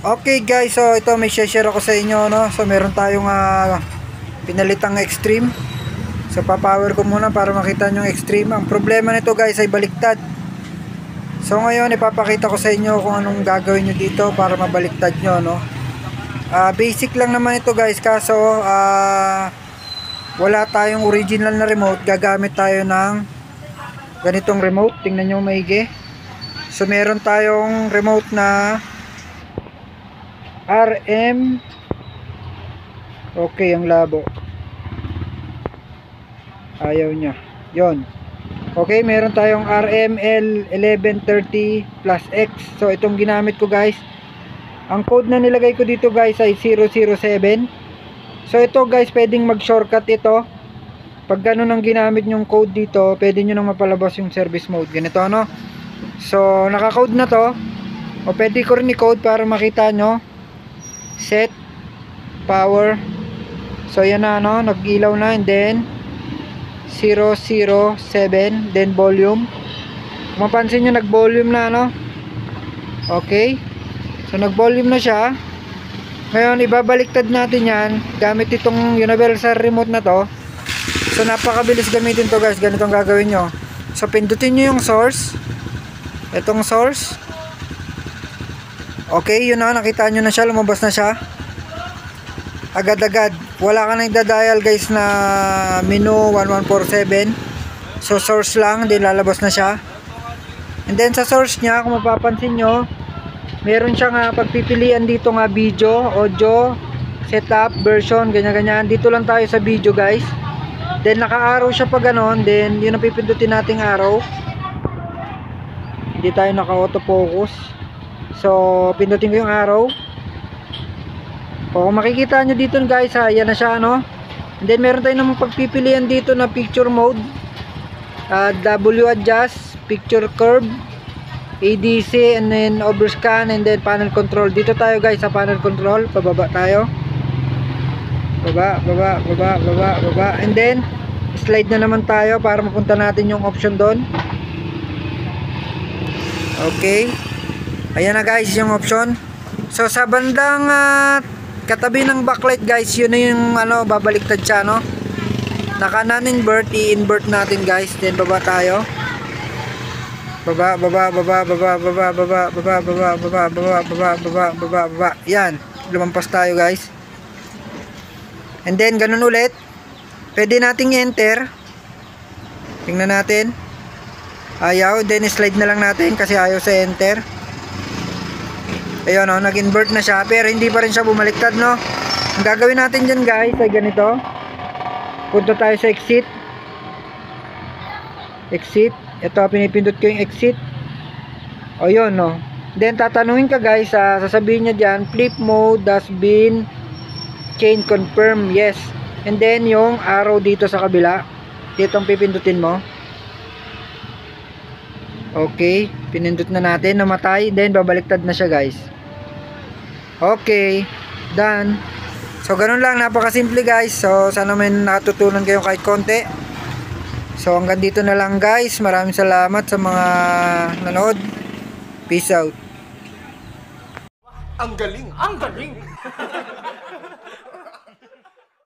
Okay guys, so ito may share ako sa inyo, no. So meron tayong pinalitang extreme. So pa-power ko muna para makita nyo yung extreme. Ang problema nito guys ay baliktad. So ngayon ipapakita ko sa inyo kung anong gagawin nyo dito para mabaliktad nyo, no. Basic lang naman ito guys, kaso wala tayong original na remote. Gagamit tayo ng ganitong remote. Tingnan nyo maigi. So meron tayong remote na RM. Okay, ang labo. Ayaw niya. Yon. Okay, meron tayong RML 1130 plus X. So itong ginamit ko guys. Ang code na nilagay ko dito guys ay 007. So ito guys, pwedeng mag-shortcut ito. Pag ganun ang ginamit yung code dito, pwede nyo nang mapalabas yung service mode. Ganito, ano? So naka-code na to. O pwede ko rin i-code para makita nyo. Set power. So yan na, no, nag-ilaw na. And then 007. Then volume. Kung mapansin nyo, nag-volume na, no. Okay. So nag-volume na siya. Ngayon ibabaliktad natin yan gamit itong universal remote na to. So napakabilis gamitin to guys. Ganito ang gagawin nyo. So pindutin nyo yung source. Itong source. Okay, yun na, nakita nyo na siya, lumabas na siya. Agad-agad. Wala ka na nagda-dial guys na menu 1147. So source lang, din lalabas na siya. And then sa source niya, kung mapapansin nyo, meron siyang pagpipilian dito nga video, audio, setup, version, ganyan-ganyan. Dito lang tayo sa video guys. Then naka-arrow siya pa ganon. Then yun ang pipindutin nating arrow. Hindi tayo naka-autofocus. So pindutin ko yung arrow. O kung makikita nyo dito guys, yan na siya, no. And then meron tayo namang pagpipilian dito na picture mode, W adjust, picture curve, ADC, and then overscan, and then panel control. Dito tayo guys sa panel control. Pababa tayo. Baba, baba, baba, baba, baba. And then slide na naman tayo para mapunta natin yung option doon. Okay. Ayan na guys yung option. So sa bandang katabi ng backlight guys, yun na yung babaliktad siya, no. Naka non-invert, i-invert natin guys. Then baba tayo. Baba, baba, baba, baba, baba, baba, baba, baba, baba, baba, baba, baba, baba, baba. Yan, lumampas tayo guys. And then ganun ulit. Pwede nating enter. Tingnan natin. Ayaw, then slide na lang natin kasi ayaw sa enter. Ayun, no, nag-invert na siya, pero hindi pa rin siya bumaliktad, no. Ang gagawin natin dyan guys ay ganito. Punta tayo sa exit. Exit. Ito, pinipindot ko yung exit. O yun, no. Then tatanungin ka guys, sasabihin niya dyan, flip mode has been change, confirm, yes. And then yung arrow dito sa kabila, dito ang pipindutin mo. Okay, pinindot na natin, namatay. Then babaliktad na siya guys. Okay, done. So ganun lang, napakasimple guys. So sana may natutunan kayo kahit konti. So hanggang dito na lang guys. Maraming salamat sa mga nanood. Peace out. Ang galing! Ang galing!